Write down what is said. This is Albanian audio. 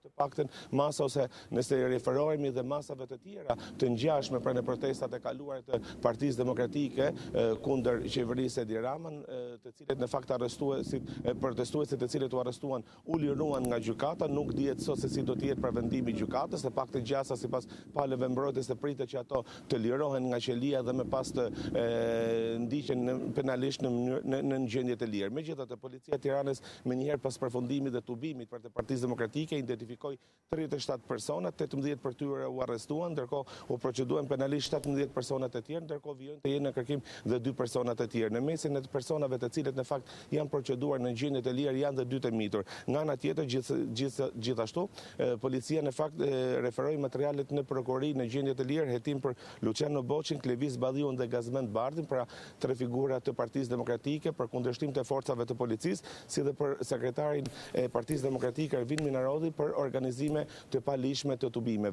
të paktën masa ose nëse referohemi dhe masave të tjera të ngjashme për në protestat e kaluara të Partisë Demokratike kundër qeverisë Edi Ramën, të cilët në fakt protestuesit të cilët u arrestuan u liruan nga gjykata, nuk dihet sot se si do të jetë për vendimin e gjykatës, të paktën gjasa sipas palëve mbrojtëse pritet që ato të lirohen nga qelia dhe më pas të ndiqen penalisht në gjendje të lirë. Megjithatë, policia e Tiranës menjëherë pas përfundimit dhe tubimit për të Partisë Demokratike identifikoi 37 persona, 18 për tyre u arrestuan, ndërkohë u proceduan penalisht 17 persona të tjerë, ndërkohë vijojnë të jenë në kërkim dhe 2 persona të tjerë. Në mesin e personave të cilët në fakt janë proceduar në gjendje të lirë janë dhe 2 të mitur. Nga ana tjetër gjithashtu policia në fakt referoi materialet në prokurori në gjendje të lirë hetim për Luciano Boçin, Klevis Badhiun dhe Gazmend Bardhin, pra 3 figura të Partisë Demokratike për kundërshtim të forcave të policisë, si dhe për sekretarin e Partisë Demokratike Ervin Minarodhi për organizime të palishme të tubimeve.